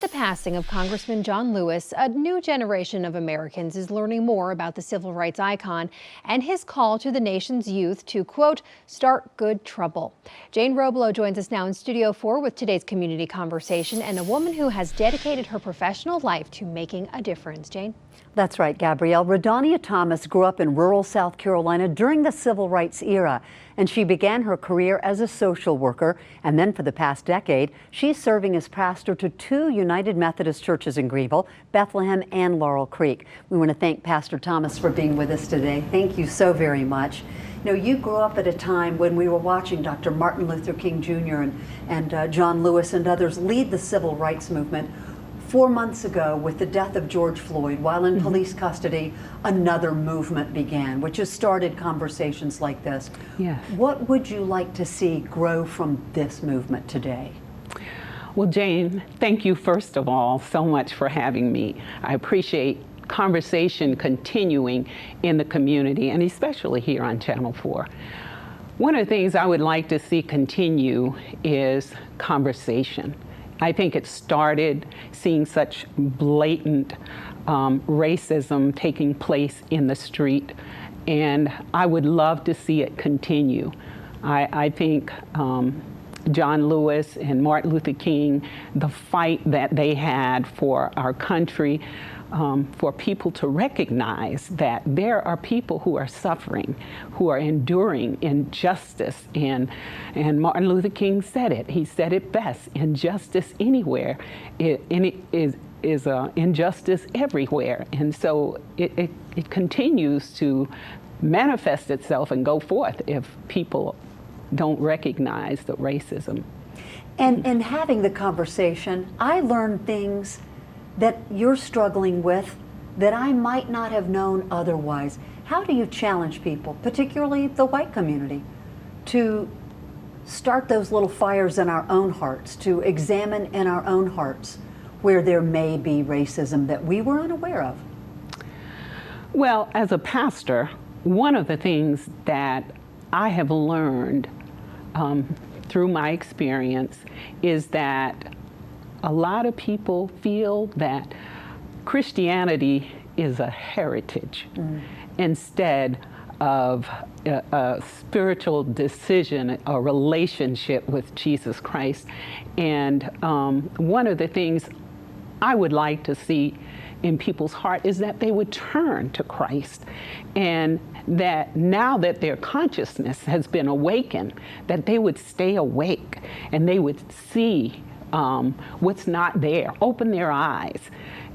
the passing of Congressman John Lewis, a new generation of Americans is learning more about the civil rights icon and his call to the nation's youth to, quote, start good trouble. Jane Roblo joins us now in Studio 4 with today's community conversation and a woman who has dedicated her professional life to making a difference. Jane? That's right, Gabrielle. Radania Thomas grew up in rural South Carolina during the civil rights era, and she began her career as a social worker. And then for the past decade, she's serving as pastor to two United Methodist churches in Greenville, Bethlehem and Laurel Creek. We want to thank Pastor Thomas for being with us today. Thank you so very much. You know, you grew up at a time when we were watching Dr. Martin Luther King Jr. and John Lewis and others lead the civil rights movement. 4 months ago, with the death of George Floyd, while in police custody, another movement began, which has started conversations like this. Yes. What would you like to see grow from this movement today? Well, Jane, thank you first of all so much for having me. I appreciate conversation continuing in the community and especially here on Channel 4. One of the things I would like to see continue is conversation. I think it started seeing such blatant racism taking place in the street, and I would love to see it continue. I think John Lewis and Martin Luther King, the fight that they had for our country, for people to recognize that there are people who are suffering, who are enduring injustice. And Martin Luther King said it. He said it best: injustice anywhere is injustice everywhere. And so it continues to manifest itself and go forth if people don't recognize the racism. And in having the conversation, I learned things that you're struggling with that I might not have known otherwise. How do you challenge people, particularly the white community, to start those little fires in our own hearts, to examine in our own hearts where there may be racism that we were unaware of? Well, as a pastor, one of the things that I have learned through my experience is that a lot of people feel that Christianity is a heritage instead of a spiritual decision, a relationship with Jesus Christ. And one of the things I would like to see in people's heart is that they would turn to Christ, and that now that their consciousness has been awakened, that they would stay awake and they would see what's not there, open their eyes.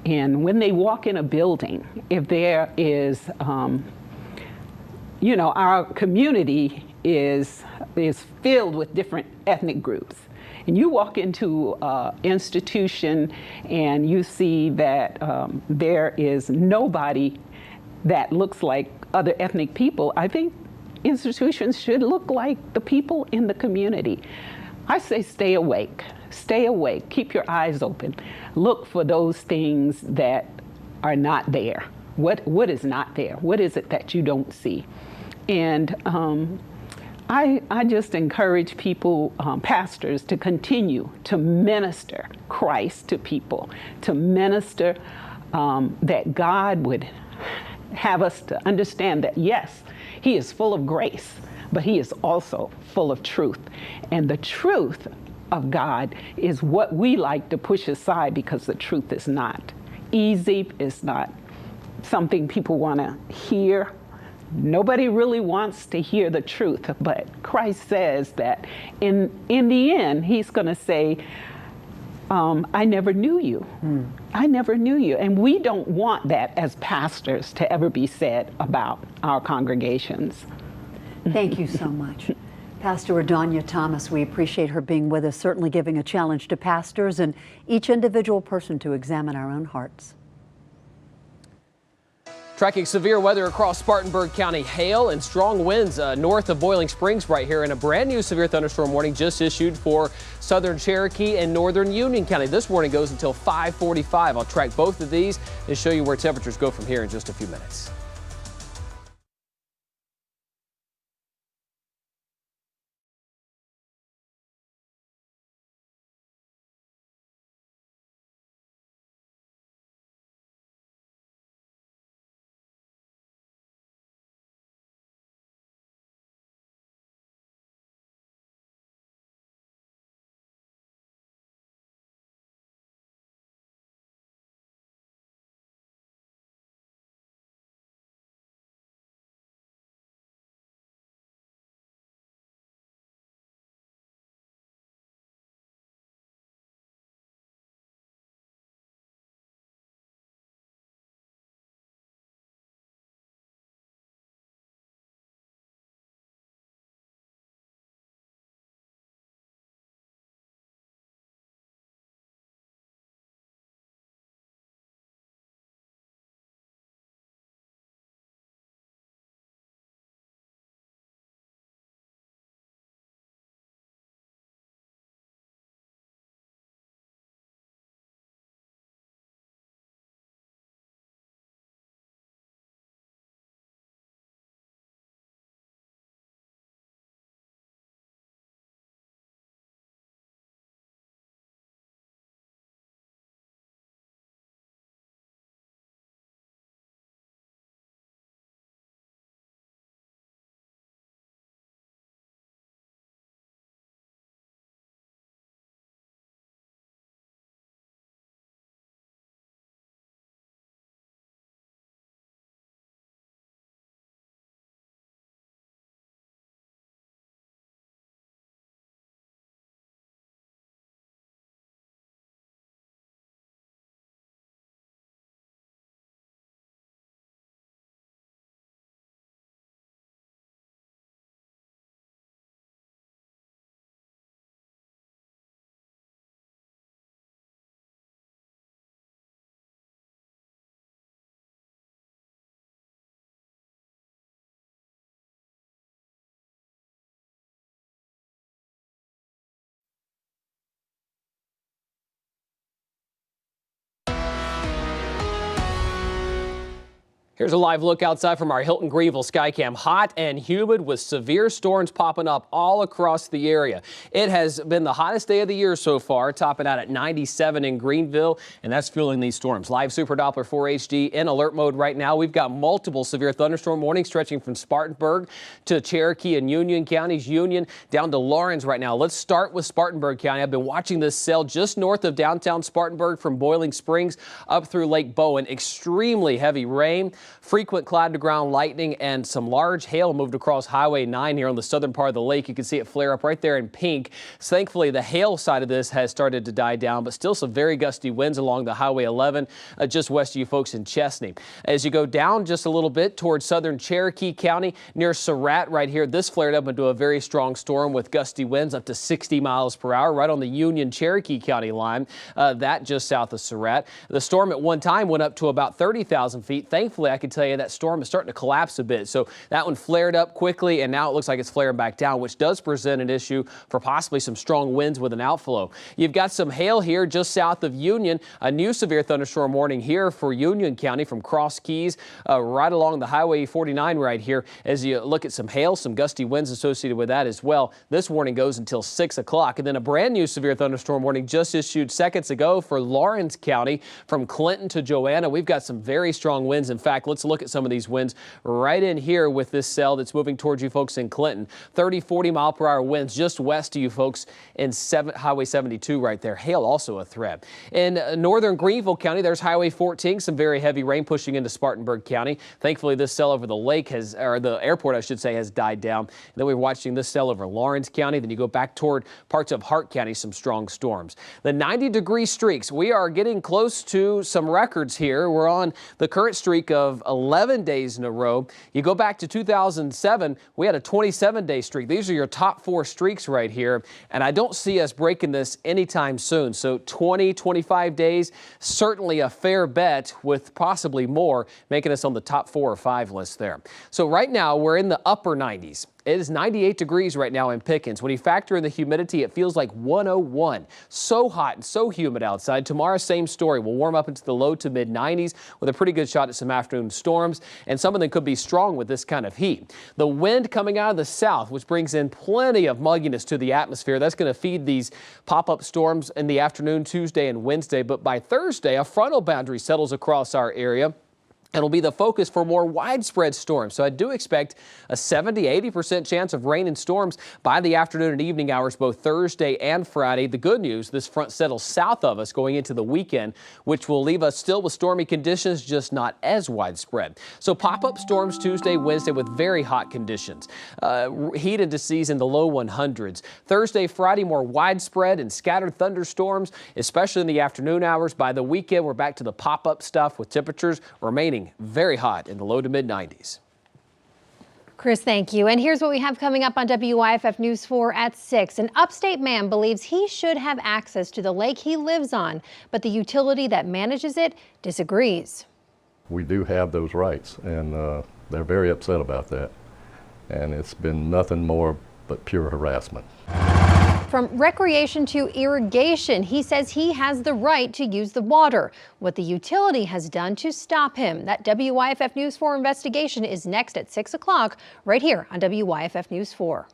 And when they walk in a building, if there is, you know, our community is filled with different ethnic groups. And you walk into an institution and you see that there is nobody that looks like other ethnic people. I think institutions should look like the people in the community. I say stay awake. Stay awake. Keep your eyes open. Look for those things that are not there. What is not there? What is it that you don't see? And I just encourage people, pastors, to continue to minister Christ to people, to minister that God would have us to understand that, yes, He is full of grace, but He is also full of truth. And the truth of God is what we like to push aside because the truth is not easy, it's not something people want to hear. Nobody really wants to hear the truth, but Christ says that in the end, He's going to say, I never knew you. I never knew you. And we don't want that as pastors to ever be said about our congregations. Thank you so much. Pastor Radania Thomas, we appreciate her being with us, certainly giving a challenge to pastors and each individual person to examine our own hearts. Tracking severe weather across Spartanburg County, hail and strong winds north of Boiling Springs right here, and a brand new severe thunderstorm warning just issued for southern Cherokee and northern Union County. This warning goes until 5:45. I'll track both of these and show you where temperatures go from here in just a few minutes. Here's a live look outside from our Hilton Greenville Skycam. Hot and humid with severe storms popping up all across the area. It has been the hottest day of the year so far, topping out at 97 in Greenville, and that's fueling these storms. Live Super Doppler 4 HD in alert mode right now. We've got multiple severe thunderstorm warnings stretching from Spartanburg to Cherokee and Union counties, Union down to Lawrence right now. Let's start with Spartanburg County. I've been watching this cell just north of downtown Spartanburg from Boiling Springs up through Lake Bowen. Extremely heavy rain. Frequent cloud-to-ground lightning and some large hail moved across Highway 9 here on the southern part of the lake. You can see it flare up right there in pink. So thankfully, the hail side of this has started to die down, but still some very gusty winds along the Highway 11 just west of you folks in Chesney. As you go down just a little bit towards southern Cherokee County near Surratt right here, this flared up into a very strong storm with gusty winds up to 60 miles per hour right on the Union-Cherokee County line, that just south of Surratt. The storm at one time went up to about 30,000 feet. Thankfully, I can tell you that storm is starting to collapse a bit. So that one flared up quickly, and now it looks like it's flaring back down, which does present an issue for possibly some strong winds with an outflow. You've got some hail here just south of Union. A new severe thunderstorm warning here for Union County from Cross Keys right along the Highway 49 right here. As you look at some hail, some gusty winds associated with that as well. This warning goes until 6 o'clock. And then a brand new severe thunderstorm warning just issued seconds ago for Lawrence County from Clinton to Joanna. We've got some very strong winds. In fact, let's look at some of these winds right in here with this cell that's moving towards you folks in Clinton. 30-40 mile per hour winds just west of you folks in Highway 72 right there. Hail also a threat. In northern Greenville County, there's Highway 14, some very heavy rain pushing into Spartanburg County. Thankfully, this cell over the lake or the airport, I should say, has died down. And then we're watching this cell over Lawrence County. Then you go back toward parts of Hart County, some strong storms. The 90-degree streaks, we are getting close to some records here. We're on the current streak of 11 days in a row. You go back to 2007, we had a 27-day streak. These are your top 4 streaks right here, and I don't see us breaking this anytime soon. So 20, 25 days, certainly a fair bet with possibly more, making us on the top 4 or 5 list there. So right now, we're in the upper 90s. It is 98 degrees right now in Pickens. When you factor in the humidity, it feels like 101. So hot and so humid outside. Tomorrow, same story. We'll warm up into the low to mid 90s with a pretty good shot at some afternoon storms, and some of them could be strong with this kind of heat. The wind coming out of the south, which brings in plenty of mugginess to the atmosphere. That's going to feed these pop-up storms in the afternoon, Tuesday and Wednesday. But by Thursday, a frontal boundary settles across our area. It'll be the focus for more widespread storms. So I do expect a 70-80% chance of rain and storms by the afternoon and evening hours, both Thursday and Friday. The good news, this front settles south of us going into the weekend, which will leave us still with stormy conditions, just not as widespread. So pop-up storms Tuesday, Wednesday with very hot conditions. Heat indices in the low 100s. Thursday, Friday, more widespread and scattered thunderstorms, especially in the afternoon hours. By the weekend, we're back to the pop-up stuff with temperatures remaining very hot in the low to mid 90s. Chris, thank you. And here's what we have coming up on WYFF News 4 at 6. An upstate man believes he should have access to the lake he lives on, but the utility that manages it disagrees. We do have those rights, and they're very upset about that. And it's been nothing more but pure harassment. From recreation to irrigation, he says he has the right to use the water. What the utility has done to stop him. That WYFF News 4 investigation is next at 6 o'clock right here on WYFF News 4.